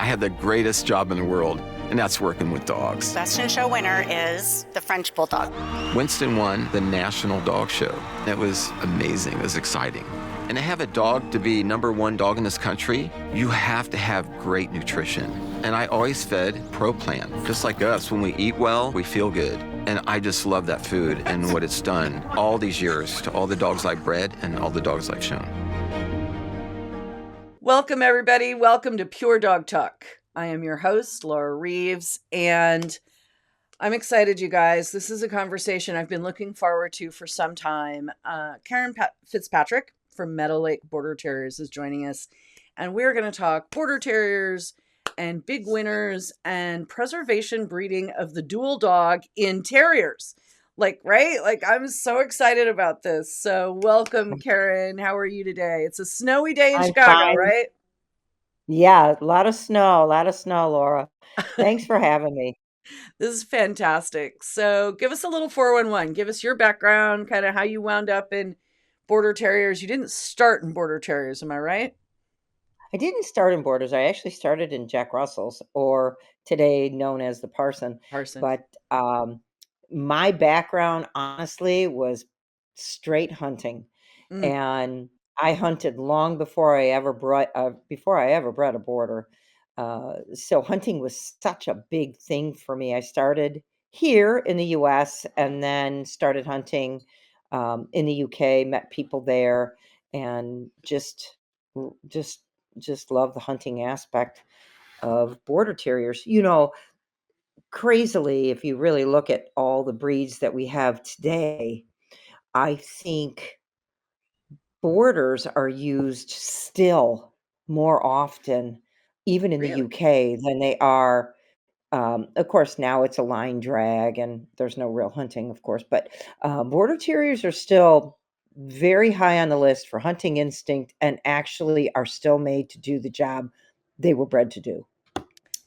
have the greatest job in the world, and that's working with dogs. Best in Show winner is the French Bulldog. Winston won the National Dog Show. It was amazing. It was exciting. And to have a dog to be #1 dog in this country, you have to have great nutrition. And I always fed Pro Plan. Just like us, when we eat well, we feel good. And I just love that food and what it's done all these years to all the dogs I've bred and all the dogs I've shown. Welcome, everybody. Welcome to Pure Dog Talk. I am your host, Laura Reeves, and I'm excited, you guys. This is a conversation I've been looking forward to for some time. Karen Fitzpatrick from Meadow Lake Border Terriers is joining us, and we're going to talk Border Terriers and big winners and preservation breeding of the dual dog in terriers. Right? I'm so excited about this. So welcome, Karen. How are you today? It's a snowy day in Chicago, fine. right? Yeah, a lot of snow, Laura. Thanks for having me. This is fantastic. So give us a little 411. Give us your background, kind of how you wound up in Border Terriers. You didn't start in Border Terriers, am I right? I didn't start in Borders. I actually started in Jack Russell's, or today known as the Parson. But my background, honestly, was straight hunting. And I hunted long before I ever bred a border. So hunting was such a big thing for me. I started here in the U.S. and then started hunting in the UK. Met people there, and just love the hunting aspect of Border Terriers. Crazily, if you really look at all the breeds that we have today, I think Borders are used still more often, even in the UK, than they are. Of course, now it's a line drag and there's no real hunting, of course, but Border Terriers are still very high on the list for hunting instinct and actually are still made to do the job they were bred to do.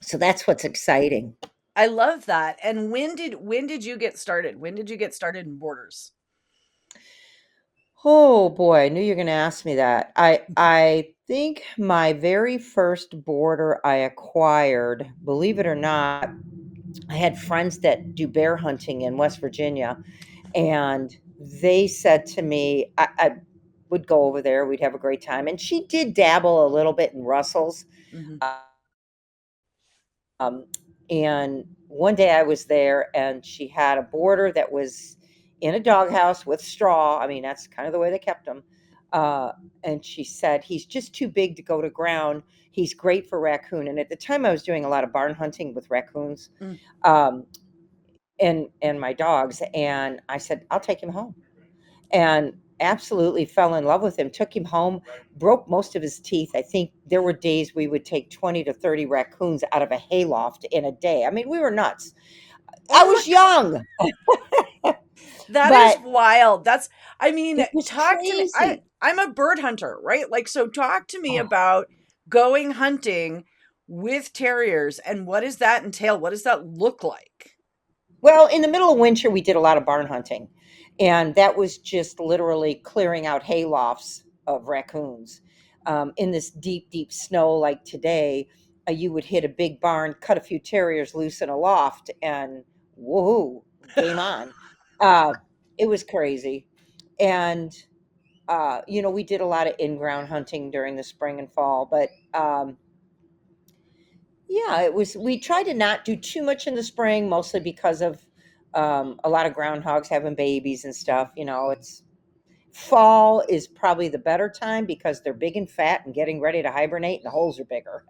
So that's what's exciting. I love that. And when did you get started? When did you get started in Borders? Oh boy, I knew you were going to ask me that. I think my very first border I acquired, believe it or not, I had friends that do bear hunting in West Virginia, and they said to me, I would go over there, we'd have a great time. And she did dabble a little bit in Russell's. And one day I was there and she had a border that was in a doghouse with straw. I mean, that's kind of the way they kept them. And she said, he's just too big to go to ground. He's great for raccoon. And at the time I was doing a lot of barn hunting with raccoons and my dogs. And I said, I'll take him home. And absolutely fell in love with him, took him home, broke most of his teeth. I think there were days we would take 20 to 30 raccoons out of a hayloft in a day. I mean, we were nuts. I was young. That is wild. Talk crazy. to me. I'm a bird hunter, right? So talk to me about going hunting with terriers and what does that entail? What does that look like? Well, in the middle of winter, we did a lot of barn hunting. And that was just literally clearing out haylofts of raccoons. In this deep, deep snow like today, you would hit a big barn, cut a few terriers loose in a loft, and woohoo, game on. It was crazy. And, we did a lot of in-ground hunting during the spring and fall. But, we tried to not do too much in the spring, mostly because of a lot of groundhogs having babies and stuff. It's fall is probably the better time because they're big and fat and getting ready to hibernate and the holes are bigger.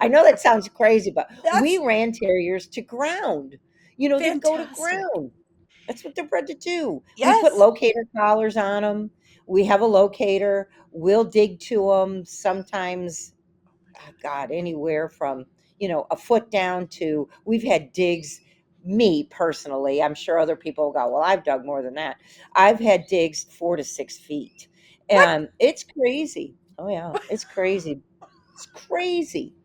I know that sounds crazy, but we ran terriers to ground. They go to ground. That's what they're bred to do. Yes. We put locator collars on them. We have a locator. We'll dig to them sometimes, anywhere from, a foot down to, we've had digs. Me personally, I'm sure other people go, well, I've dug more than that. I've had digs 4 to 6 feet, and it's crazy. Oh yeah, it's crazy. It's crazy.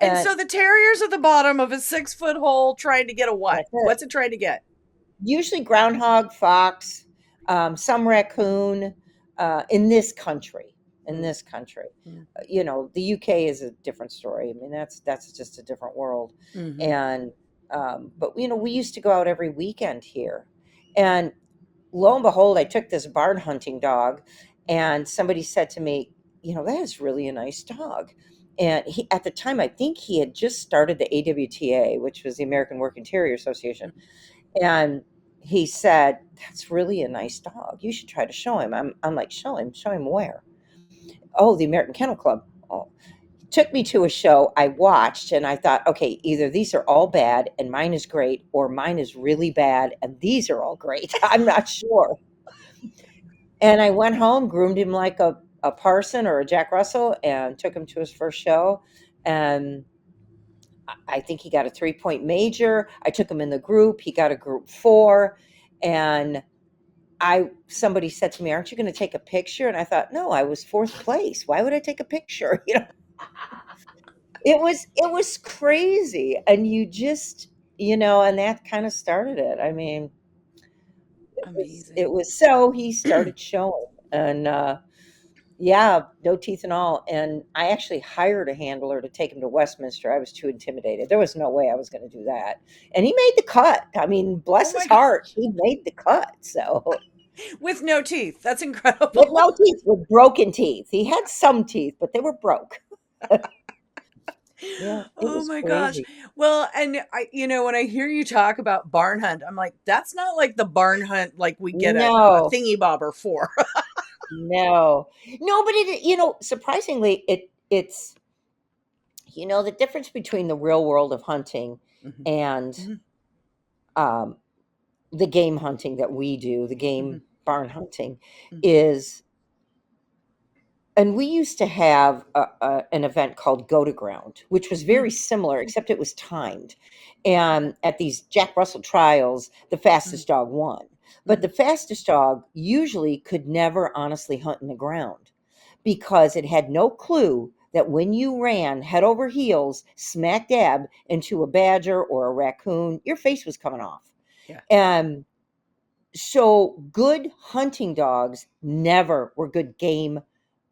And so the terrier's at the bottom of a 6-foot hole trying to get a what? What's it trying to get? Usually groundhog, fox, some raccoon in this country. in this country. Mm. The UK is a different story. I mean, that's just a different world. Mm-hmm. And but we used to go out every weekend here, and lo and behold, I took this barn hunting dog, and somebody said to me, that is really a nice dog. And at the time, I think he had just started the AWTA, which was the American Working Terrier Association. And he said, "That's really a nice dog. You should try to show him." I'm like, show him where? Oh, the American Kennel Club. Oh, took me to a show. I watched and I thought, okay, either these are all bad and mine is great, or mine is really bad and these are all great. I'm not sure. And I went home, groomed him like a parson or a Jack Russell, and took him to his first show. And I think he got a 3-point major. I took him in the group. He got a group 4. And somebody said to me, "Aren't you going to take a picture?" And I thought, no, I was 4th place. Why would I take a picture? It was crazy. And you just, and that kind of started it. I mean, Amazing. it was so he started showing, and yeah, no teeth and all. And I actually hired a handler to take him to Westminster. I was too intimidated. There was no way I was going to do that. And he made the cut. I mean, bless his heart, he made the cut. So with no teeth. That's incredible. with no teeth, with broken teeth. He had some teeth, but they were broke. Yeah. Oh my gosh. Well, and when I hear you talk about barn hunt, I'm like, that's not like the barn hunt like we get a thingy bobber for. No, but surprisingly, it's the difference between the real world of hunting and the game hunting that we do, the game barn hunting, is. And we used to have an event called Go to Ground, which was very similar, except it was timed. And at these Jack Russell trials, the fastest dog won. But the fastest dog usually could never honestly hunt in the ground, because it had no clue that when you ran head over heels, smack dab into a badger or a raccoon, your face was coming off. Yeah. And so good hunting dogs never were good game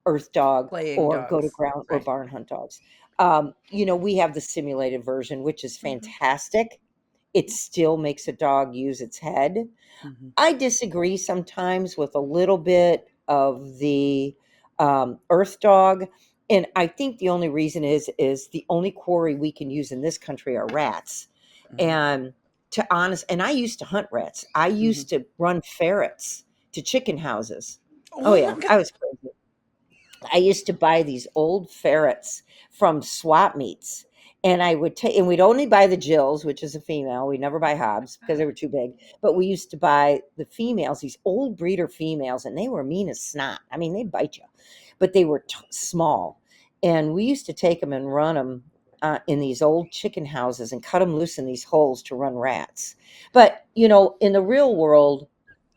earth dog or go to ground or barn hunt dogs. We have the simulated version, which is fantastic. It still makes a dog use its head. I disagree sometimes with a little bit of the earth dog. And I think the only reason is the only quarry we can use in this country are rats. And and I used to hunt rats. I used to run ferrets to chicken houses. Oh yeah, I was crazy. I used to buy these old ferrets from swap meets, and I would take, and we'd only buy the Jills, which is a female. We never buy Hobbs because they were too big. But we used to buy the females, these old breeder females, and they were mean as snot. I mean, they'd bite you, but they were small. And we used to take them and run them in these old chicken houses and cut them loose in these holes to run rats. But, in the real world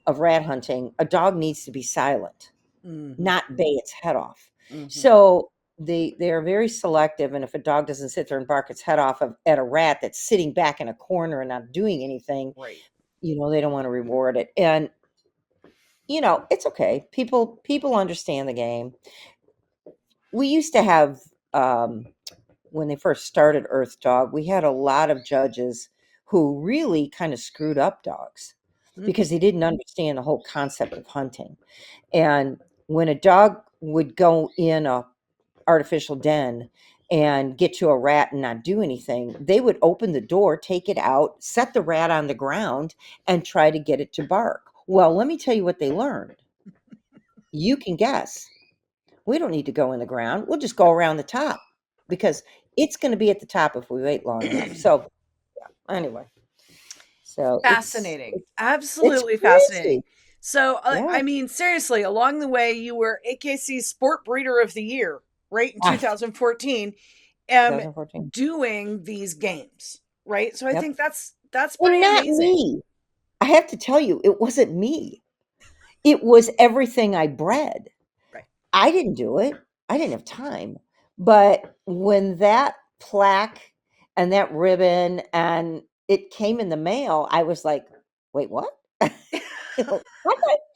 of rat hunting, a dog needs to be silent, not bay its head off. So they're very selective. And if a dog doesn't sit there and bark its head off at a rat that's sitting back in a corner and not doing anything, they don't want to reward it. And, it's okay. People understand the game. We used to have, when they first started Earth Dog, we had a lot of judges who really kind of screwed up dogs because they didn't understand the whole concept of hunting. And when a dog would go in a artificial den and get to a rat and not do anything, they would open the door, take it out, set the rat on the ground, and try to get it to bark. Well, let me tell you what they learned. You can guess. We don't need to go in the ground. We'll just go around the top, because it's going to be at the top if we wait long enough. So anyway. So fascinating. Absolutely fascinating. So, I mean, seriously, along the way, you were AKC Sport Breeder of the Year, right? In 2014, 2014. Doing these games, right? So I think that's pretty amazing. Me. I have to tell you, it wasn't me. It was everything I bred. Right. I didn't do it. I didn't have time. But when that plaque and that ribbon and it came in the mail, I was like, wait, what? How do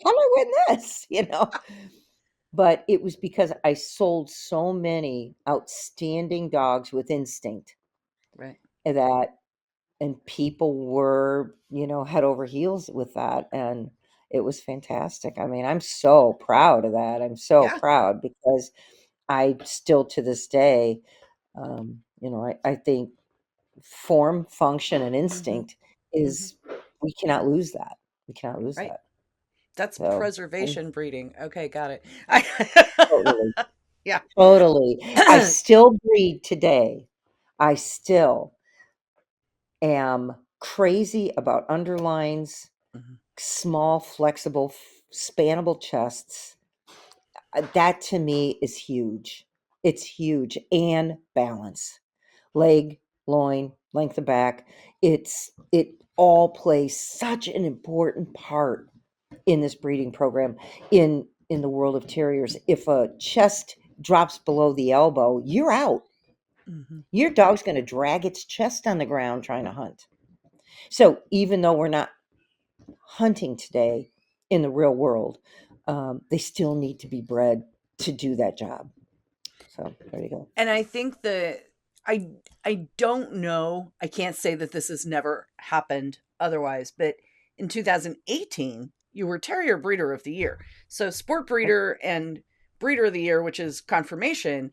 I win this? But it was because I sold so many outstanding dogs with instinct Right. that, and people were, head over heels with that. And it was fantastic. I mean, I'm so proud of that. I'm so Yeah. proud because I still to this day, I think form, function, and instinct is, we cannot lose that. We cannot lose Right. that. That's So, preservation breeding. Okay, got it. totally, Yeah. totally. I still breed today. I still am crazy about underlines, small, flexible, spannable chests. That to me is huge. It's huge. And balance, leg, loin, length of back. It all plays such an important part in this breeding program in the world of terriers. If a chest drops below the elbow, you're out. Your dog's going to drag its chest on the ground trying to hunt. So even though we're not hunting today in the real world, they still need to be bred to do that job. So there you go. And I think that I don't know, I can't say that this has never happened otherwise, but in 2018, you were Terrier Breeder of the Year. So Sport Breeder and Breeder of the Year, which is conformation.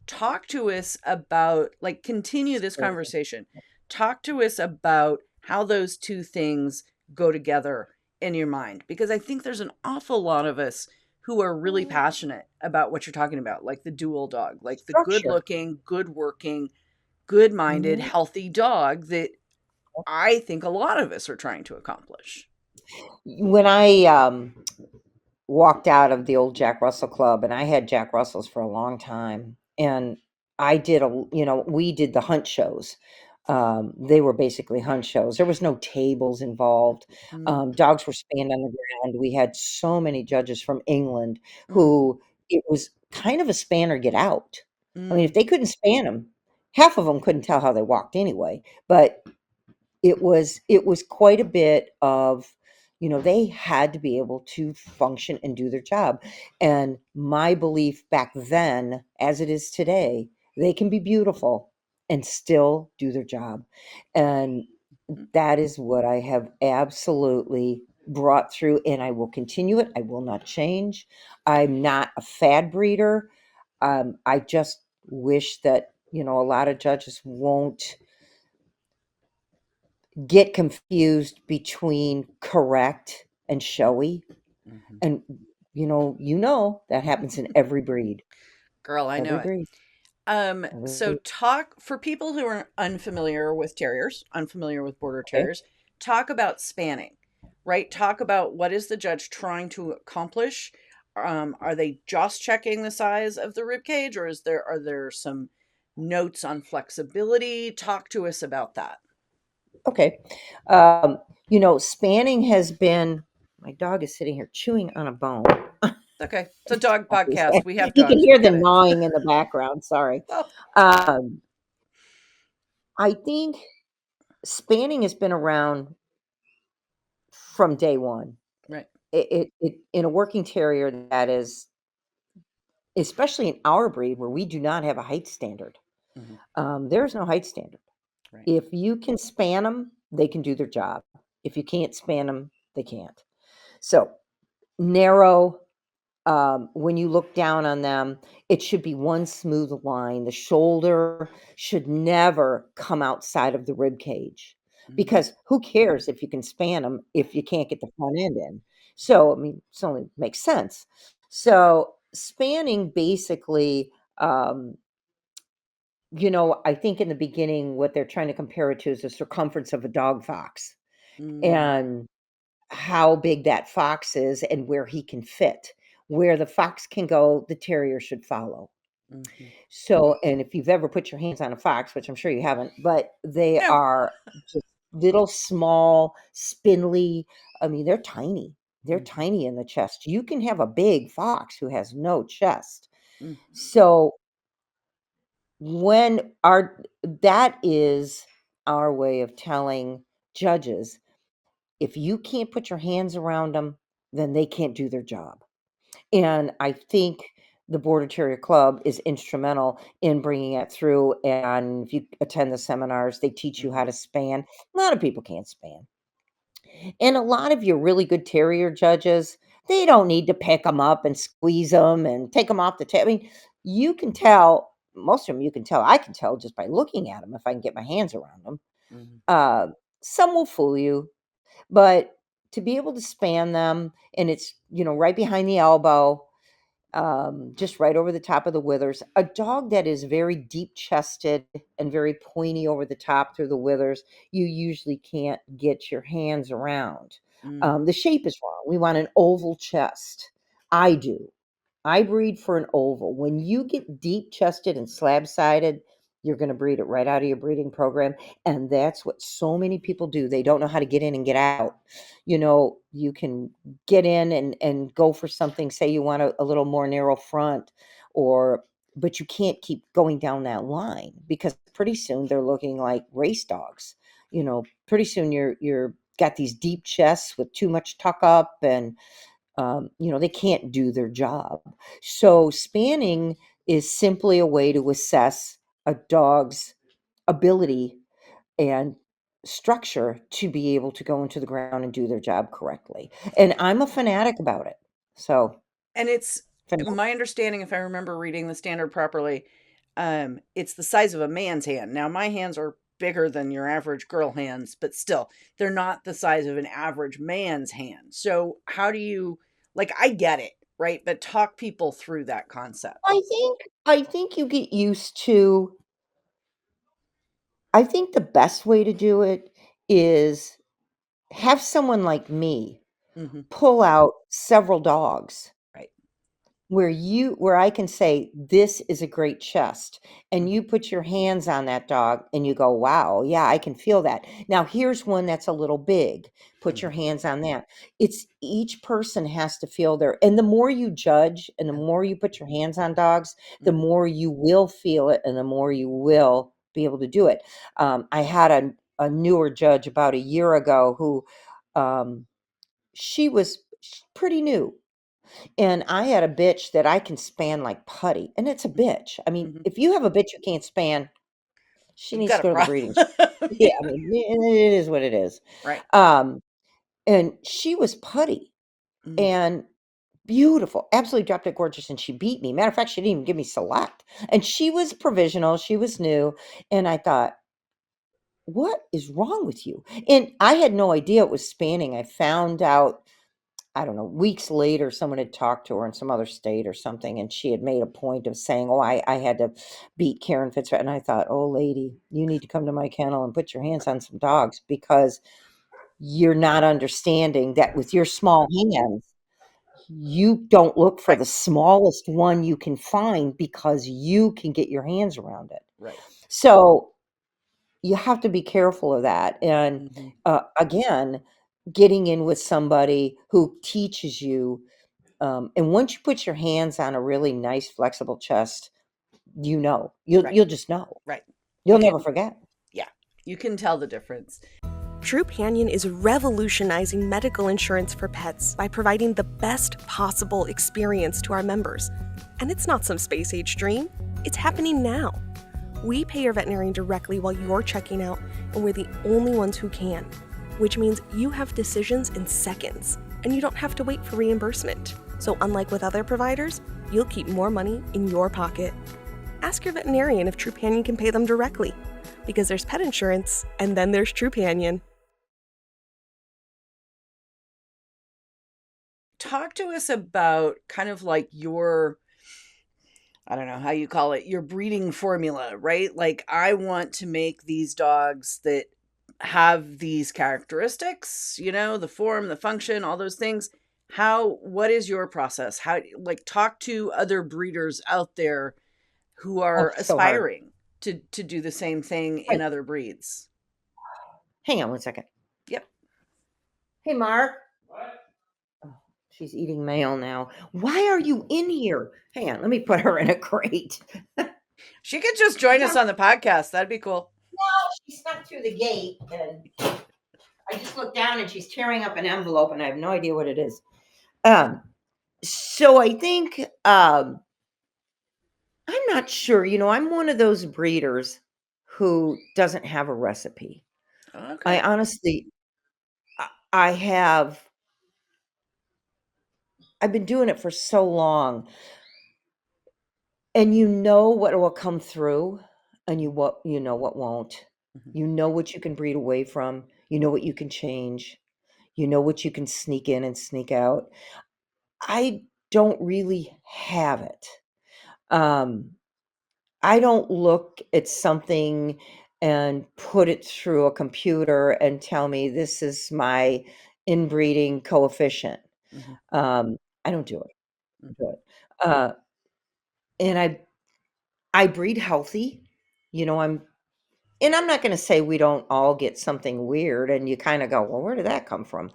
Talk to us about, like, continue this conversation. Talk to us about how those two things go together in your mind, because I think there's an awful lot of us who are really passionate about what you're talking about, like the dual dog, like the good Structure. looking, good working, good minded, Mhm. healthy dog that I think a lot of us are trying to accomplish. When I walked out of the old Jack Russell Club, and I had Jack Russells for a long time, and we did the hunt shows. They were basically hunt shows. There was no tables involved. Mm, Dogs were spanned on the ground. We had so many judges from England mm, who, it was kind of a span or get out. I mean, if mm, they couldn't span them, half of them couldn't tell how they walked anyway. But it was quite a bit of, they had to be able to function and do their job. And my belief back then, as it is today, they can be beautiful and still do their job. And mm. that is what I have absolutely brought through, and I will continue it. I will not change. I'm not a fad breeder. I just wish that, a lot of judges won't get confused between correct and showy. Mhm. And that happens in every breed. Girl, I know Every it. breed. So Every talk for people who are unfamiliar with terriers, unfamiliar with border Okay. terriers, talk about spanning, right? Talk about what is the judge trying to accomplish. Are they just checking the size of the rib cage, or are there some notes on flexibility? Talk to us about that. Okay. Spanning has been, my dog is sitting here chewing on a bone. Okay, it's a dog He's podcast. there. We have You can dogs. hear We the get it. gnawing in the background. Sorry. Well, Um, I think spanning has been around from day one. right. In a working terrier, that is, especially in our breed where we do not have a height standard. Hmm. There's no height standard. Right. If you can span them, they can do their job. If you can't span them, they can't. So narrow. When you look down on them, it should be one smooth line. The shoulder should never come outside of the rib cage, Hmm. because who cares if you can span them if you can't get the front end in? So, I mean, it only makes sense. So, spanning basically, I think in the beginning, what they're trying to compare it to is the circumference of a dog fox, Mm-hmm. and how big that fox is and where he can fit. Where the fox can go, the terrier should follow. Mm-hmm. So, and if you've ever put your hands on a fox, which I'm sure you haven't, but they No. are just little, small, spindly. I mean, they're tiny. They're Mm-hmm. tiny in the chest. You can have a big fox who has no chest. Mm-hmm. So, when our that is our way of telling judges, if you can't put your hands around them, then they can't do their job. And I think the Border Terrier Club is instrumental in bringing it through. And if you attend the seminars, they teach you how to span. A lot of people can't span. And a lot of your really good terrier judges, they don't need to pick them up and squeeze them and take them off the table. I mean, you can tell, most of them you can tell. I can tell just by looking at them if I can get my hands around them. Mhm. Some will fool you, but to be able to span them and it's, right behind the elbow, just right over the top of the withers. A dog that is very deep chested and very pointy over the top through the withers, you usually can't get your hands around. Mm. The shape is wrong. We want an oval chest. I do. I breed for an oval. When you get deep chested and slab sided, you're going to breed it right out of your breeding program. And that's what so many people do. They don't know how to get in and get out. You can get in and go for something, say you want a little more narrow front, but you can't keep going down that line because pretty soon they're looking like race dogs. Pretty soon you're got these deep chests with too much tuck up and they can't do their job. So spanning is simply a way to assess a dog's ability and structure to be able to go into the ground and do their job correctly. And I'm a fanatic about it. So, And it's fanatic. my understanding, if I remember reading the standard properly, it's the size of a man's hand. Now, my hands are bigger than your average girl hands, but still, they're not the size of an average man's hand. So, how do you, like, I get it, right? But talk people through that concept. I think you get used to. I think the best way to do it is have someone like me Hmm. pull out several dogs Right. where I can say, "This is a great chest," and Mhm. you put your hands on that dog and you go, "Wow, yeah, I can feel that." Now here's one that's a little big. Put your Mhm. hands on that. It's each person has to feel and the more you judge and the more you put your hands on dogs, the Mhm. more you will feel it and the more you will be able to do it. I had a newer judge about a year ago who um, she was pretty new and I had a bitch that I can span like putty, and it's a bitch. I mean, Mhm. if you have a bitch you can't span, she You've needs got to a go to the problem. breeding school. Yeah, I mean, it is what it is. Right. Um, and she was putty Mhm. and beautiful, absolutely drop dead gorgeous, and she beat me. Matter of fact, she didn't even give me select, and she was provisional. She was new, and I thought, what is wrong with you? And I had no idea it was spanning. I found out I don't know, weeks later, someone had talked to her in some other state or something, and she had made a point of saying, "Oh, I had to beat Karen Fitzpatrick." And I thought, "Oh, lady, you need to come to my kennel and put your hands on some dogs because you're not understanding that with your small hands, you don't look for Right. the smallest one you can find because you can get your hands around it." Right. So you have to be careful of that. And Mhm. again, getting in with somebody who teaches you and once you put your hands on a really nice flexible chest, you'll Right. you'll just know. Right. You'll You never can, forget. yeah, you can tell the difference. Trupanion is revolutionizing medical insurance for pets by providing the best possible experience to our members. And it's not some space age dream, it's happening now. We pay your veterinarian directly while you're checking out, and we're the only ones who can, which means you have decisions in seconds, and you don't have to wait for reimbursement. So unlike with other providers, you'll keep more money in your pocket. Ask your veterinarian if Trupanion can pay them directly, because there's pet insurance, and then there's Trupanion. Talk to us about kind of like your, I don't know how you call it, your breeding formula, right? Like, I want to make these dogs that have these characteristics, the form, the function, all those things. What is your process? How, like, talk to other breeders out there who Oh, are it's so hard. aspiring to do the same thing in Right. other breeds. Hang on one second. Yep. Hey, Mark. Oh, she's eating mail now. Why are you in here? Hang on, let me put her in a crate. She could just join us on the podcast. That'd be cool. She snuck through the gate, and I just looked down, and she's tearing up an envelope, and I have no idea what it is. Um, So I think I'm not sure. I'm one of those breeders who doesn't have a recipe. I Okay. honestly, I have. I've been doing it for so long, and what will come through, and what won't. Mhm. You know what you can breed away from. You know what you can change. You know what you can sneak in and sneak out. I don't really have it. Um, I don't look at something and put it through a computer and tell me this is my inbreeding coefficient. Mhm. I don't do it. Mhm. Do it. Uh, and I breed healthy. I'm and I'm not going to say we don't all get something weird, and you kind of go, well, where did that come from?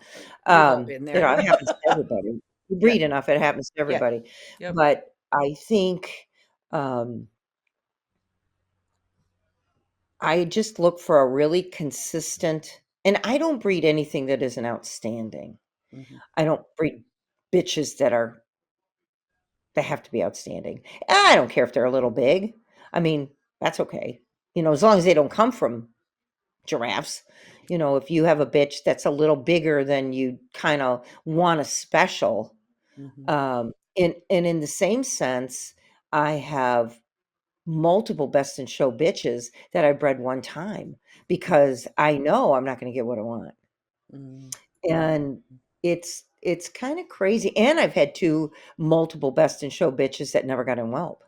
We've all been there. It happens to everybody. You Yeah. breed enough, it happens to Yeah. everybody. Yep. But I think um, I just look for a really consistent, and I don't breed anything that isn't outstanding. Mhm. I don't breed bitches that have to be outstanding. I don't care if they're a little big. I mean, that's okay. As long as they don't come from giraffes. If you have a bitch that's a little bigger than you kind of want a special. Mhm. And in the same sense, I have multiple best in show bitches that I bred one time because I know I'm not going to get what I want. Mhm. And it's kind of crazy. And I've had two multiple best in show bitches that never got in whelp.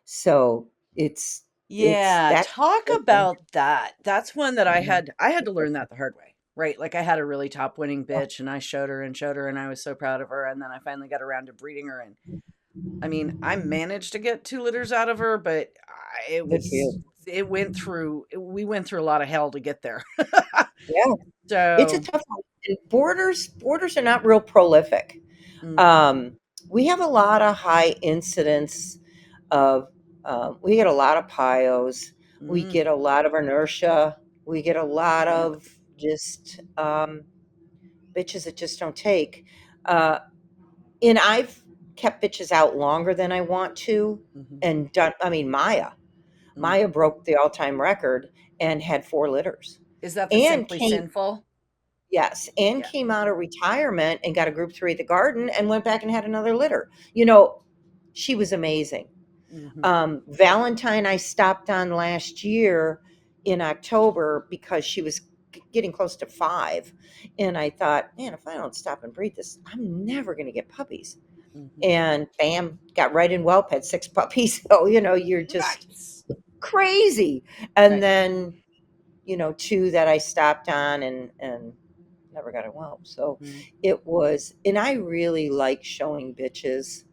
So it's Yeah, that's talk different. about that. That's one that I Mhm. had to learn that the hard way, right? Like I had a really top winning Yeah, bitch and I showed her and I was so proud of her and then I finally got around to breeding her and I mean, I managed to get 2 litters out of her, but good for you. we went through a lot of hell to get there. Yeah. It's a So, tough one, and borders are not real prolific. mm, Um, we have a lot of high incidence of, we get a lot of pios, we mm, get a lot of inertia, we get a lot yep. of just, bitches that just don't take. Uh, and I've kept bitches out longer than I want to Mhm, and done I mean, mm. Maya broke the all-time record and had 4 litters Is that the and Simply came Sinful? Yes, and Yeah. came out of retirement and got a group 3 at the garden and went back and had another litter. She was amazing. Mhm, Valentine, I stopped on last year in October because she was getting close to 5. And I thought, man, if I don't stop and breed this, I'm never going to get puppies. mhm. And bam, got right in whelp, had 6 puppies. So, you're just Nice. crazy. And Right. then, 2 that I stopped on and never got a whelp. So Mhm. it was, and I really like showing bitches.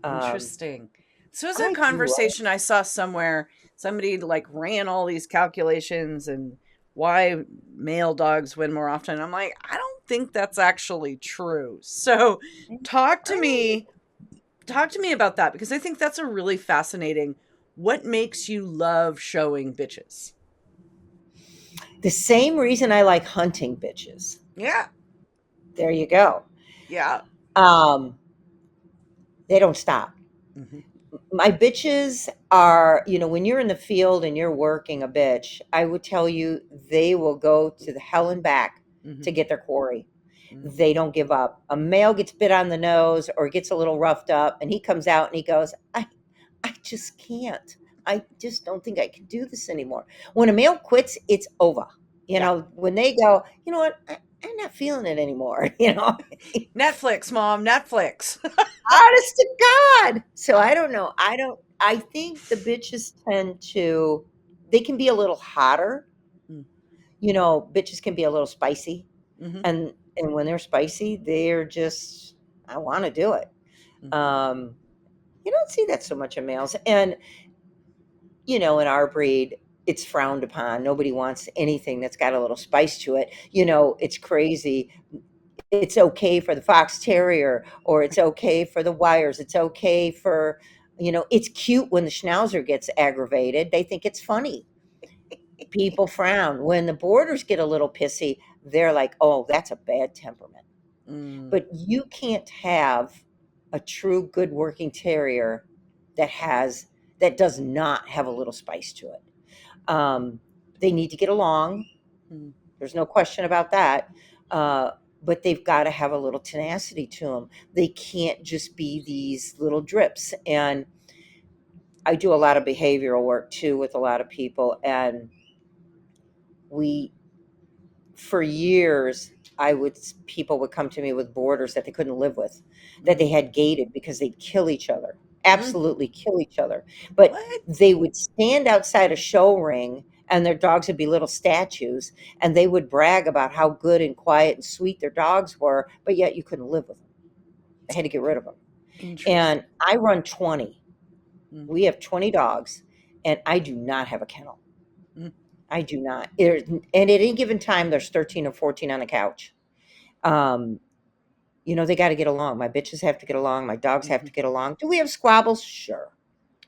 Um, Interesting. So it's a I do. conversation I saw somewhere. Somebody like ran all these calculations and why male dogs win more often. I'm like, I don't think that's actually true. So talk to I me, talk to me about that because I think that's a really fascinating. What makes you love showing bitches? The same reason I like hunting bitches. Yeah. There you go. Yeah. Um, they don't stop. Hmm. My bitches are, when you're in the field and you're working a bitch, I would tell you they will go to the hell and back Hmm. to get their quarry. Hmm. They don't give up. A male gets bit on the nose or gets a little roughed up, and he comes out and he goes, I just can't. I just don't think I can do this anymore. When a male quits, it's over. Yeah. When they go, you know what, I'm not feeling it anymore. Netflix, mom, Netflix. Honest to God. So I don't know. I think the bitches they can be a little hotter. Bitches can be a little spicy. Mm-hmm. And when they're spicy, they're just, I want to do it. Hmm. Um, you don't see that so much in males. And, in our breed, it's frowned upon. Nobody wants anything that's got a little spice to it. It's crazy. It's okay for the fox terrier, or it's okay for the wires. It's okay for, it's cute when the schnauzer gets aggravated. They think it's funny. People frown. When the borders get a little pissy, they're like, oh, that's a bad temperament. Mm. But you can't have a true good working terrier that does not have a little spice to it. They need to get along. There's no question about that. But they've got to have a little tenacity to them. They can't just be these little drips. And I do a lot of behavioral work too with a lot of people. And for years, people would come to me with boarders that they couldn't live with, that they had gated because they'd kill each other, absolutely kill each other. But What? they would stand outside a show ring and their dogs would be little statues, and they would brag about how good and quiet and sweet their dogs were, but yet you couldn't live with them. They had to get rid of them. And I run 20. We have 20 dogs, and I do not have a kennel. I do not. And at any given time, there's 13 or 14 on the couch. They got to get along. My bitches have to get along. My dogs have to get along. Do we have squabbles? Sure.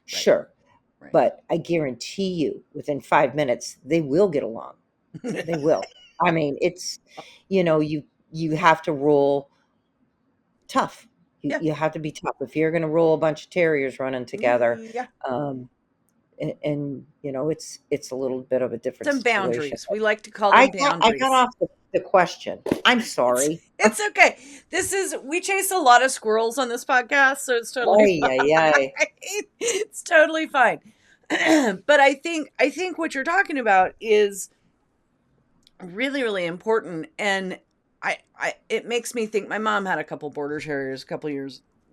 Sure. Right. But I guarantee you, within 5 minutes, they will get along. They will. I mean, it's, you have to rule tough. You have to be tough. If you're going to rule a bunch of terriers running together, and it's a little bit of a different some situation. boundaries. We like to call them boundaries. I got off the question. I'm sorry. It's okay. We chase a lot of squirrels on this podcast, so it's totally fine. It's totally fine. But I think what you're talking about is really, really important. And it makes me think, my mom had a couple Border Terriers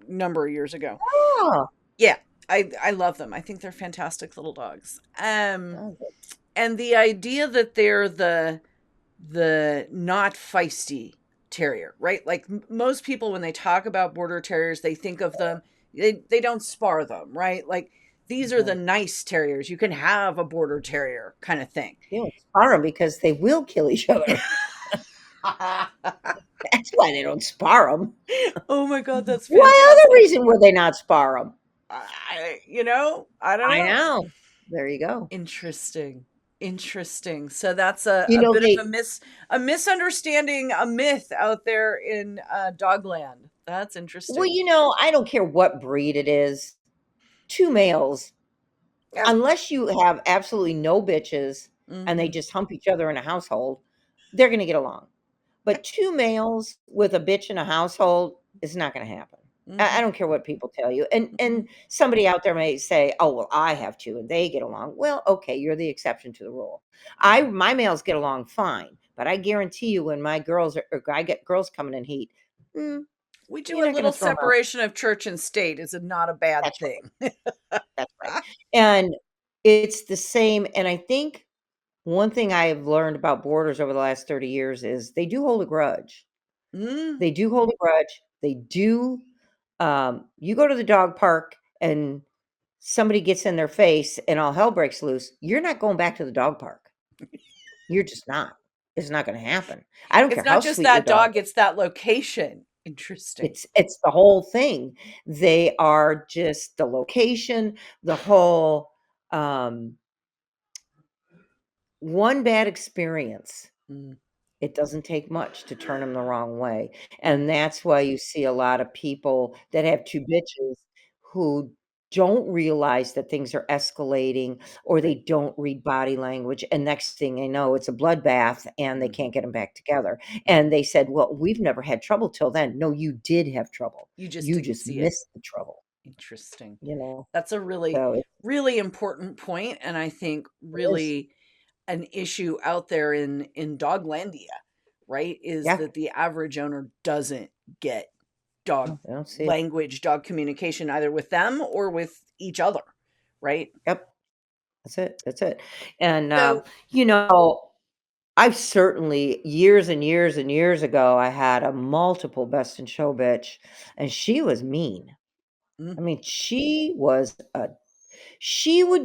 number of years ago. Oh. Yeah. I love them. I think they're fantastic little dogs. And the idea that they're the not feisty terrier, right? Like most people, when they talk about Border Terriers, they think of them, they don't spar them, right? Like these are the nice terriers. You can have a Border Terrier kind of thing. You don't spar them because they will kill each other. That's why they don't spar them. Oh my God, that's fantastic. What other reason would they not spar them? I don't know. I know. There you go. Interesting. So that's a bit of a misunderstanding, a myth out there in dogland. That's interesting. Well, I don't care what breed it is. 2 males, unless you have absolutely no bitches and they just hump each other in a household, they're going to get along. But 2 males with a bitch in a household is not going to happen. I don't care what people tell you. And somebody out there may say, oh, well, I have 2 and they get along. Well, okay, you're the exception to the rule. My males get along fine, but I guarantee you when my girls I get girls coming in heat. We do a little separation of church and state is not a bad thing. Right. That's right. And it's the same. And I think one thing I have learned about boarders over the last 30 years is they do hold a grudge. They do hold a grudge. They do. You go to the dog park and somebody gets in their face and all hell breaks loose. You're not going back to the dog park. You're just not. It's not going to happen. I don't care how sweet your dog is. It's not just that dog, it's that location. Interesting. It's the whole thing. They are just the location, the whole one bad experience. It doesn't take much to turn them the wrong way. And that's why you see a lot of people that have 2 bitches who don't realize that things are escalating or they don't read body language. And next thing they know, it's a bloodbath and they can't get them back together. And they said, well, we've never had trouble till then. No, you did have trouble. You just missed the trouble. Interesting. That's a really, really important point. And I think really an issue out there in Doglandia, right? Is that the average owner doesn't get dog language, dog communication, either with them or with each other, right? Yep. That's it. And, I've certainly years and years and years ago, I had a multiple best in show bitch and she was mean. I mean, she would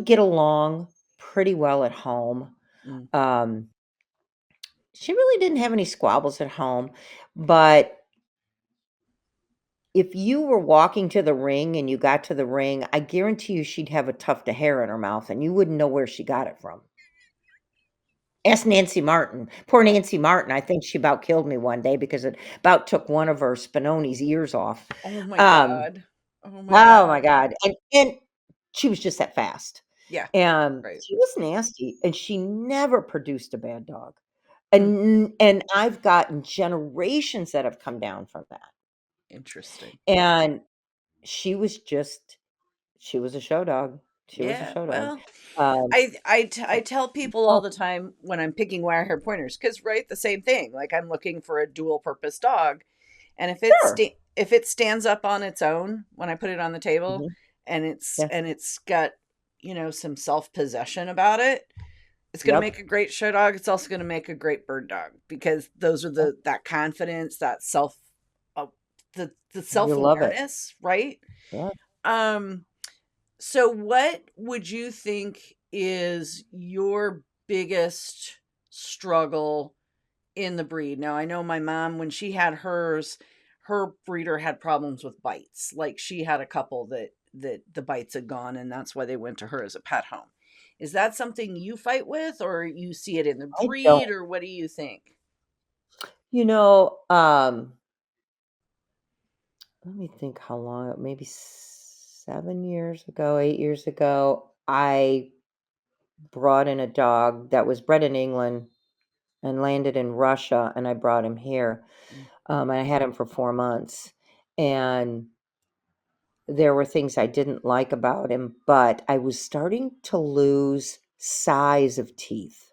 get along pretty well at home. She really didn't have any squabbles at home, but if you were walking to the ring and you got to the ring, I guarantee you she'd have a tuft of hair in her mouth and you wouldn't know where she got it from. Ask Nancy Martin. Poor Nancy Martin. I think she about killed me one day because it about took one of her Spinoni's ears off. Oh my Um, God. Oh my oh my God. God. And she was just that fast. Yeah. And Right. she was nasty, and she never produced a bad dog. Hmm. And I've gotten generations that have come down from that. Interesting. And she was a show dog. She was a Yeah. show dog. Well, Um, I tell people all oh, the time when I'm picking wire hair pointers, because right, the same thing. Like I'm looking for a dual purpose dog, and sure. if it stands up on its own when I put it on the table, Mhm. and it's Yeah. got some self possession about it, it's going to make Yep. a great show dog. It's also going to make a great bird dog because those are Yep. that confidence, that uh, the self You love it. awareness, right? Yeah. Um, so, what would you think is your biggest struggle in the breed? Now, I know my mom, when she had hers, her breeder had problems with bites. Like she had a couple that the bites had gone, and that's why they went to her as a pet home. Is that something you fight with, or you see it in the I don't. breed, or what do you think? You know, let me think how long, maybe 7 years ago, 8 years ago, I brought in a dog that was bred in England and landed in Russia, and I brought him here. Mm. And I had him for 4 months, and there were things I didn't like about him, but I was starting to lose size of teeth.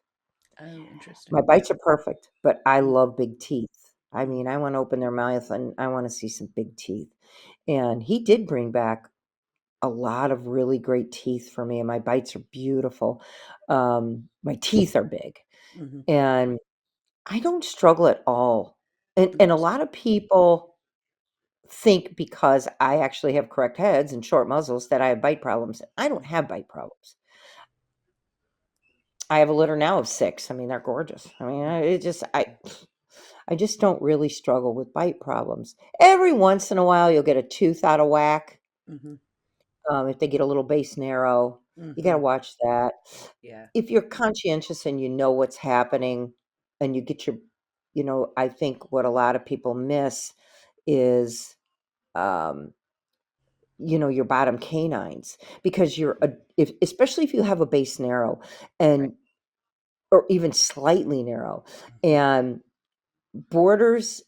Oh, interesting. My bites are perfect, but I Mm, love big teeth. I mm, mean, I wanna open their mouth, and I wanna see some big teeth. And he did bring back a lot of really great teeth for me, and my bites are beautiful. My teeth are big, mhm. and I don't struggle at all. And a Interesting. lot of people think because I actually have correct heads and short muzzles that I have bite problems. I don't have bite problems. I have a litter now of 6. I mean, they're gorgeous. I mean, I just don't really struggle with bite problems. Every once in a while, you'll get a tooth out of whack. Mhm, If they get a little base narrow, you gotta mhm. watch that. Yeah. If you're conscientious and you know what's happening and you get your I think what a lot of people miss is, um, your bottom canines because you're a if especially if you have a base narrow Right. and or even slightly narrow, Mhm. and borders,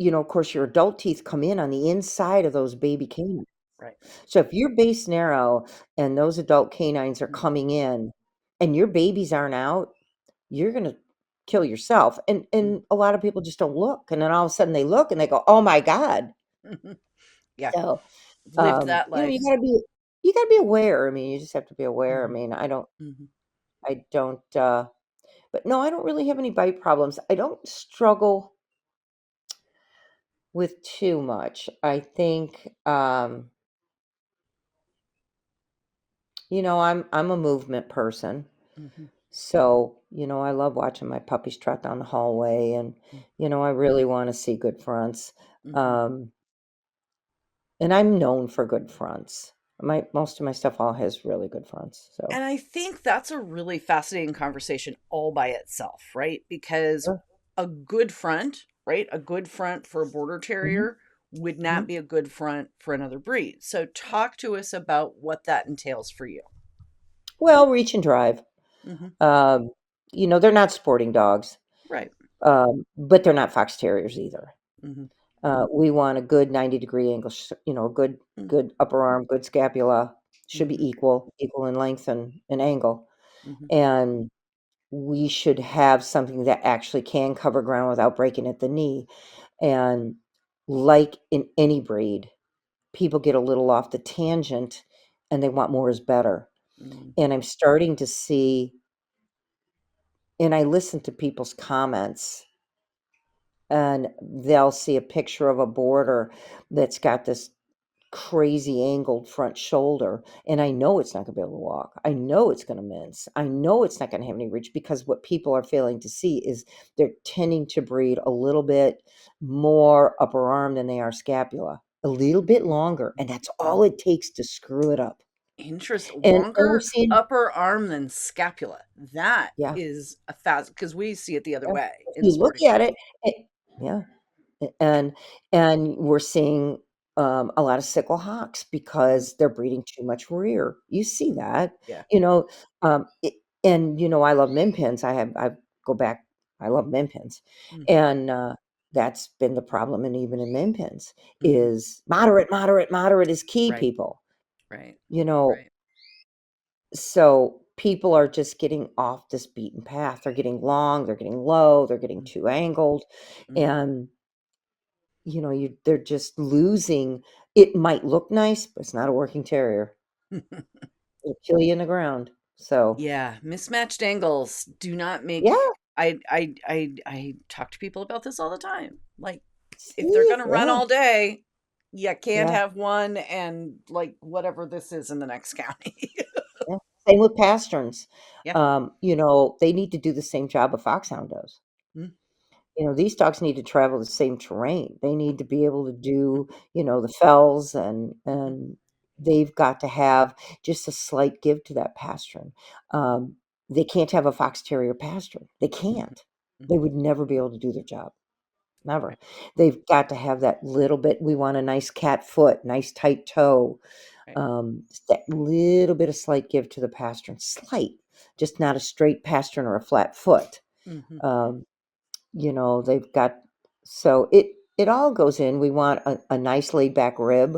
of course, your adult teeth come in on the inside of those baby canines. Right. So if your base narrow and those adult canines are Mm, coming in and your babies aren't out, you're gonna kill yourself. And mm. and a lot of people just don't look, and then all of a sudden they look and they go, "Oh my god." Yeah. So, Lived that life. you gotta be aware. I mean, you just have to be aware. I Mhm, mean, mhm. I don't, but no, I don't really have any bite problems. I don't struggle with too much. I think, I'm a movement person. Mhm, So, I love watching my puppies trot down the hallway and, mm, I really want to see good fronts. mhm. Um, and I'm known for good fronts. Most of my stuff all has really good fronts. So, And I think that's a really fascinating conversation all by itself, right? Because sure. a good front, right? A good front for a border Hmm. terrier would Hmm. not be a good front for another breed. So talk to us about what that entails for you. Well, reach and drive. Hmm. Um, they're not sporting dogs, Right. but they're not fox terriers either. Hmm. We want a good 90-degree angle, a good upper arm, good scapula. Should be Hmm. equal in length and angle. Hmm. And we should have something that actually can cover ground without breaking at the knee. And like in any breed, people get a little off the tangent and they want more is better. Hmm. And I'm starting to see, and I listen to people's comments, and they'll see a picture of a border that's got this crazy angled front shoulder, and I know it's not gonna be able to walk. I know it's gonna mince. I know it's not gonna have any reach because what people are failing to see is they're tending to breed a little bit more upper arm than they are scapula, a little bit longer, and that's all it takes to screw it up. Interesting. And we're Longer seeing, upper arm than scapula. That yeah, is a fast because we see it the other yeah. way If in you look sporting at dogs. it, yeah. And we're seeing a lot of sickle hocks Mhm. because they're breeding too much rear. You see that, Yeah. you know, and I love min pins. I go back. I love min pins, Mhm. and that's been the problem. And even in min pins, Mhm. is moderate, moderate, moderate is key. Right. People, Right. you know, Right. so people are just getting off this beaten path. They're getting long. They're getting low. They're getting too Mhm. angled, Mhm. and they're just losing. It might look nice, but it's not a working terrier. It'll kill you in the ground. So, Yeah, mismatched angles do not make. yeah, I talk to people about this all the time. Like, if they're see, gonna run yeah, all day, you can't yeah, have one and like whatever this is in the next county. yeah. Same with pasterns. Yeah. They need to do the same job a foxhound does. Mm, These dogs need to travel the same terrain. They need to be able to mm, do, the fells, and mhm, they've got to have just a slight give to that pastern. Um, they can't have a fox terrier pastern. They mhm, can't. They mhm. would never be able to do their job. Never. Right. They've got to have that little bit. We want a nice cat foot, nice tight toe. Right. That little bit of slight give to the pastern. Slight, just not a straight pastern or a flat foot. Mhm. Um, they've got, so it all goes in. We want a nice laid back rib.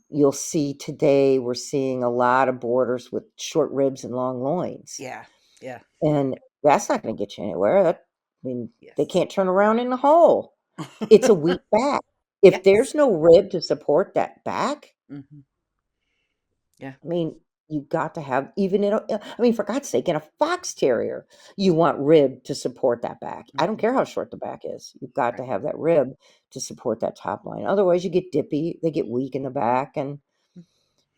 You'll see today we're seeing a lot of borders with short ribs and long loins, Yeah. Yeah. and that's not going to get you anywhere. They Yes. can't turn around in the hole. It's a weak back. If Yes. there's no rib to support that back, Mhm. Yeah. I mean, you got to have, even for God's sake, in a fox terrier, you want rib to support that back. I don't Mhm. care how short the back is. You've got to Right. have that rib to support that top line. Otherwise, you get dippy. They get weak in the back, and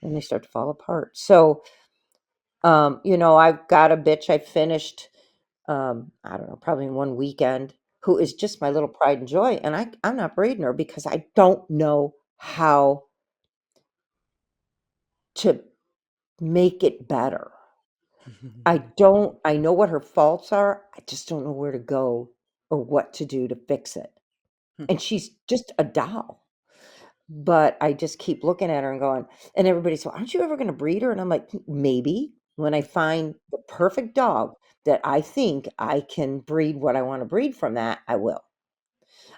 they start to fall apart. So, I've got a bitch I finished, I don't know, probably in one weekend, who is just my little pride and joy. And I'm not breeding her because I don't know how to make it better. I know what her faults are. I just don't know where to go or what to do to fix it. And she's just a doll. But I just keep looking at her and going, and everybody's like, aren't you ever going to breed her? And I'm like, maybe when I find the perfect dog that I think I can breed what I want to breed from that, I will.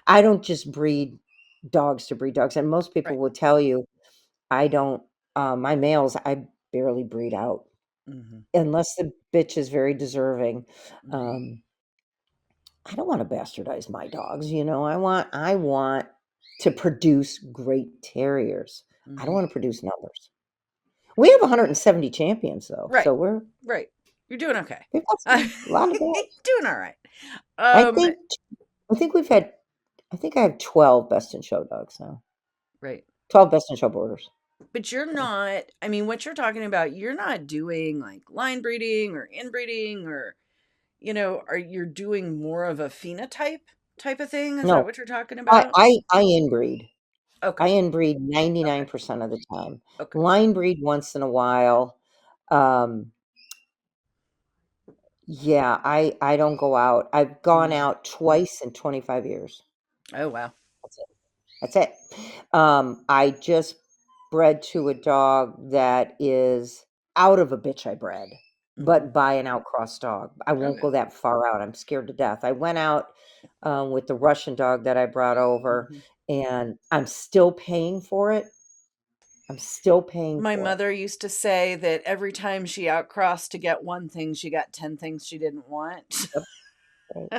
I don't just breed dogs to breed dogs. And most people Right. will tell you, I don't, my males, I barely breed out Mhm. unless the bitch is very deserving. Mhm. Um, I don't want to bastardize my dogs. I want to produce great terriers. I don't Mhm. want to produce numbers. We have 170 champions though, Right. so Right. You're doing okay. we've got a lot of dogs. Doing all right. I Um, think I think we've had I think I have 12 best in show dogs now. right. 12 best in show borders. But you're So not, I mean, what you're talking about, you're not doing like line breeding or inbreeding or, are you're doing more of a phenotype type of thing? Is that no, what you're talking I about? I, I inbreed. Okay. I inbreed Okay. 99% of the time. Okay. Line breed once in a while. Um, Yeah, I don't go out. I've gone Mhm. out twice in 25 years. Oh, wow. That's it. That's it. I just bred to a dog that is out of a bitch I bred, Hmm. but by an outcross dog. I won't Okay. go that far out. I'm scared to death. I went out with the Russian dog that I brought over, Hmm. and I'm still paying for it. I'm still paying My for it. mother used to say that every time she outcrossed to get one thing, she got 10 things she didn't want. Yep, right.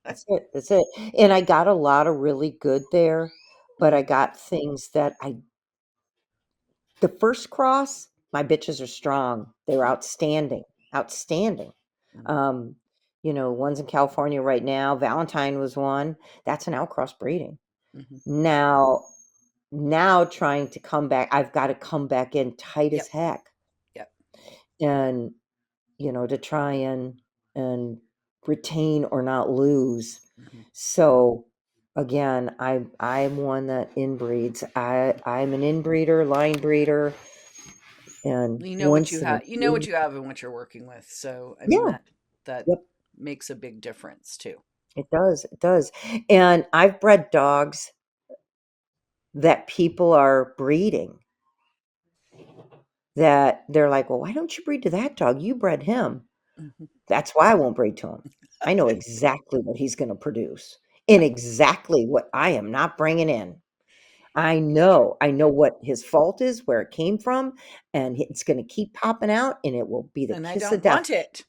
That's it. That's it. And I got a lot of really good there, but I Mhm. got things that the first cross, my bitches are strong. They're outstanding, outstanding. Mhm. Um, one's in California right now. Valentine was one. That's an outcross breeding. Mhm. Now trying to come back, I've got to come back in tight as Yep. heck. Yep. And to try and retain or not lose. Mhm. So again, I'm one that inbreeds. I'm an inbreeder, line breeder, And You know what once you in a have. You know what blue, you have and what you're working with. So I mean yeah, that yep, makes a big difference too. it does, it does. And I've bred dogs that people are breeding that they're like, "Well, why don't you breed to that dog? You bred him." Mhm. That's why I won't breed to him. I know exactly what he's gonna produce and exactly what I am not bringing in. I know what his fault is, where it came from, and it's gonna keep popping out, and it will be the And I kiss of don't death. want it.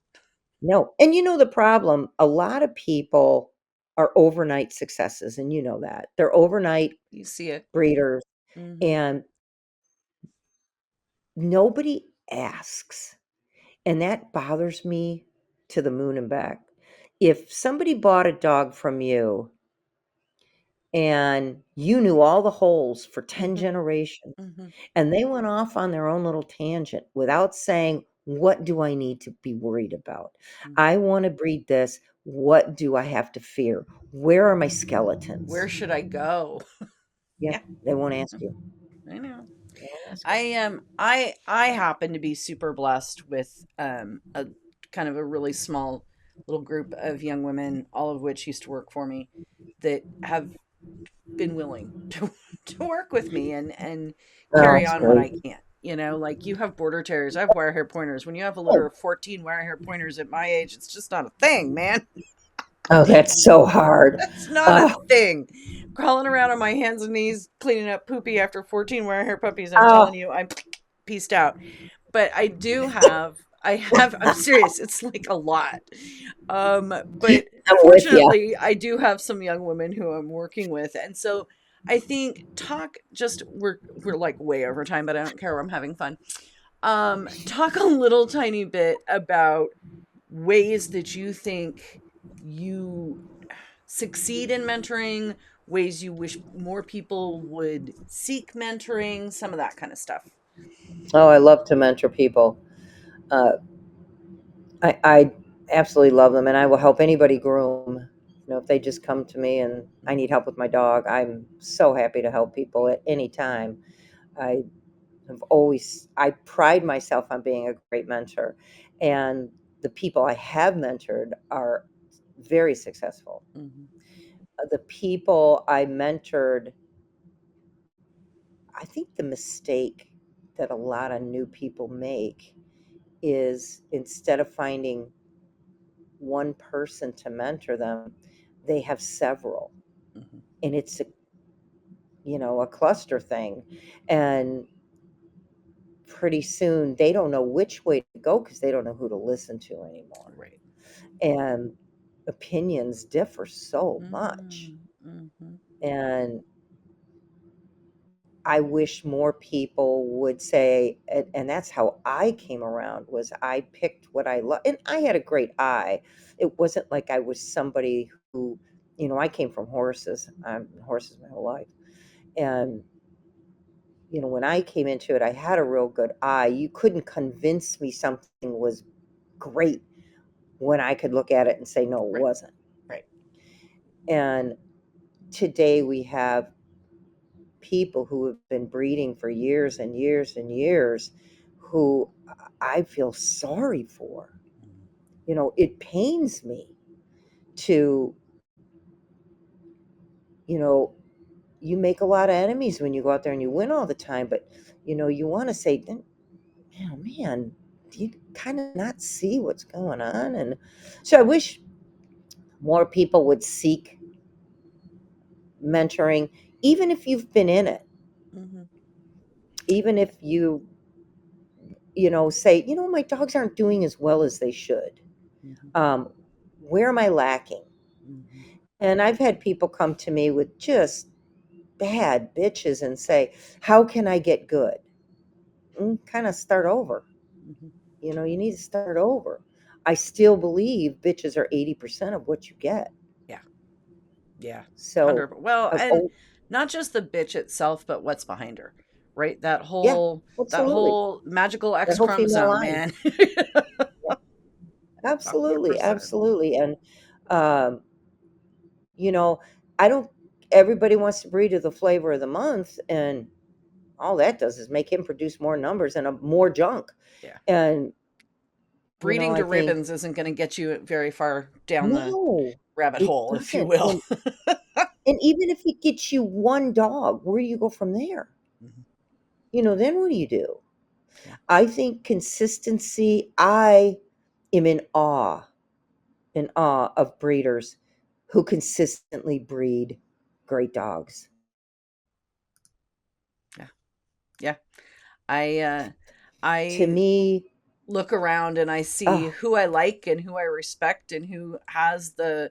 No, and you know the problem, a lot of people are overnight successes, and you know that. They're overnight You see it. breeders, Hmm. and nobody asks, and that bothers me to the moon and back. If somebody bought a dog from you and you knew all the holes for 10 Hmm. generations, Hmm. and they went off on their own little tangent without saying, "What do I need to be worried about? I wanna breed this. What do I have to fear? Where are my skeletons?" Where should I go? Yeah, Yeah, they won't ask you. I know. They won't ask I you. am. I happen to be super blessed with a kind of a really small little group of young women, all of which used to work for me, that have been willing to to work with me and Oh, carry that's on what great. I can't. You know, like you have border terriers, I have wire hair pointers. When you have a litter Oh, of 14 wire hair pointers at my age, it's just not a thing, man. oh, that's so hard. It's not a Oh, thing. Crawling around on my hands and knees, cleaning up poopy after 14 wire hair puppies. I'm oh, telling you, I'm pieced out. But I'm serious, it's like a lot. But I'm with you. fortunately, I do have some young women who I'm working with. And so I think we're like way over time, but I don't care. I'm having fun. Talk a little tiny bit about ways that you think you succeed in mentoring, ways you wish more people would seek mentoring, some of that kind of stuff. Oh, I love to mentor people. Uh, I absolutely love them, and I will help anybody groom. You know, if they just come to me and I need help with my dog, I'm so happy to help people at any time. I I pride myself on being a great mentor, and the people I have mentored are very successful. Mm-hmm. The people I mentored, I think the mistake that a lot of new people make is instead of finding one person to mentor them, they have several. Mm-hmm. And it's a cluster thing. And pretty soon they don't know which way to go because they don't know who to listen to anymore. Right. And opinions differ so much. Mm-hmm. And I wish more people would say, and that's how I came around, was I picked what I love, and I had a great eye. It wasn't like I was somebody who, I came from horses. I'm horses my whole life, and when I came into it, I had a real good eye. You couldn't convince me something was great when I could look at it and say no, it Right. wasn't. Right. And today we have people who have been breeding for years and years and years who I feel sorry for. It pains me to, you know, you make a lot of enemies when you go out there and you win all the time, but you want to say, oh man, do you kind of not see what's going on? And so I wish more people would seek mentoring, even if you've been in it, Mm-hmm. even if say, my dogs aren't doing as well as they should. Mm-hmm. Um, where am I lacking? Mm-hmm. And I've had people come to me with just bad bitches and say, how can I get good? Kind of start over. Mm-hmm. You need to start over. I still believe bitches are 80% of what you get. Yeah. Yeah. So, 100. Well, and oh, not just the bitch itself, but what's behind her. Right? That yeah, whole that absolutely. whole magical That X whole female chromosome, line. man. Yeah, absolutely. 100%. Absolutely. And, um, you know, I don't, everybody wants to breed to the flavor of the month. And all that does is make him produce more numbers and more junk. Yeah. And breeding to I think, ribbons isn't going to get you very far down the no, rabbit it hole, if you doesn't. will. And even if it gets you one dog, where do you go from there? Then what do you do? Yeah. I think consistency, I am in awe of breeders who consistently breed great dogs. Yeah. I To me, look around and I see who I like and who I respect and who has the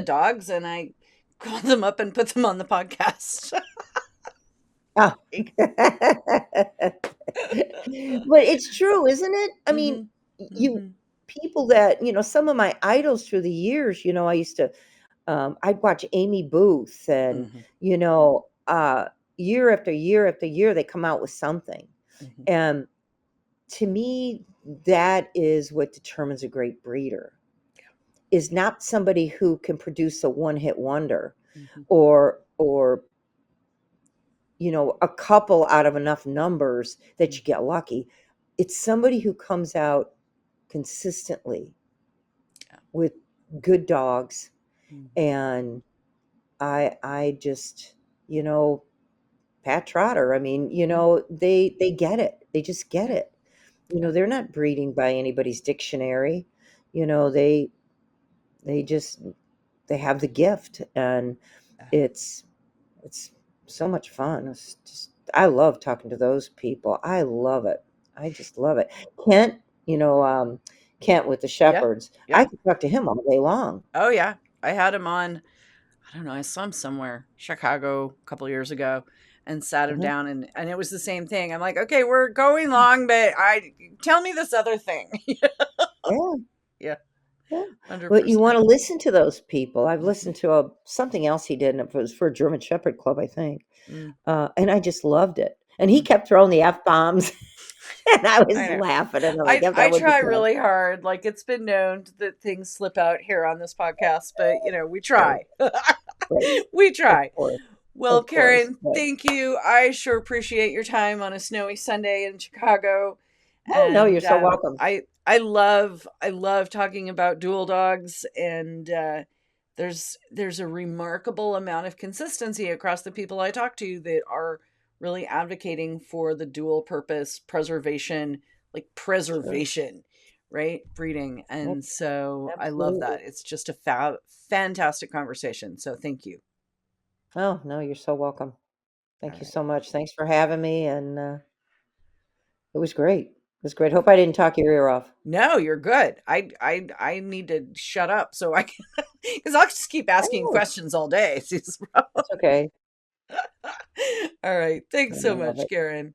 dogs, and I call them up and put them on the podcast. but it's true, isn't it? I mean, people that, some of my idols through the years, I used to, I'd watch Amy Booth, and, year after year after year, they come out with something. And to me, that is what determines a great breeder, is not somebody who can produce a one-hit wonder or a couple out of enough numbers that you get lucky. It's somebody who comes out consistently with good dogs. And I just, Pat Trotter, I mean, they get it. They just get it. They're not breeding by anybody's dictionary. They have the gift, and it's so much fun. It's just, I love talking to those people. I love it. I just love it. Kent, Kent with the Shepherds. Yeah. I could talk to him all day long. Oh yeah. I had him on, I don't know, I saw him somewhere, Chicago, a couple of years ago, and sat him down, and it was the same thing. I'm like, okay, we're going long, but tell me this other thing. Yeah. 100%. But you want to listen to those people. I've listened to something else he did, and it was for a German Shepherd Club, I think. And I just loved it. And he kept throwing the F-bombs. And I was laughing. And I'm like, I try really hard. Like, it's been known that things slip out here on this podcast, but we try. We try. Well, Karen, thank you. I sure appreciate your time on a snowy Sunday in Chicago. Oh, no, you're so welcome. I love talking about dual dogs, and there's a remarkable amount of consistency across the people I talk to that are really advocating for the dual purpose preservation, right? Breeding. And so I love that. It's just a fantastic conversation. So thank you. Oh, no, you're so welcome. Thank you so much. Thanks for having me. And it was great. It was great. Hope I didn't talk your ear off. No, you're good. I need to shut up so I can, because I'll just keep asking questions all day. It's okay. All right. Thanks so much, Karen.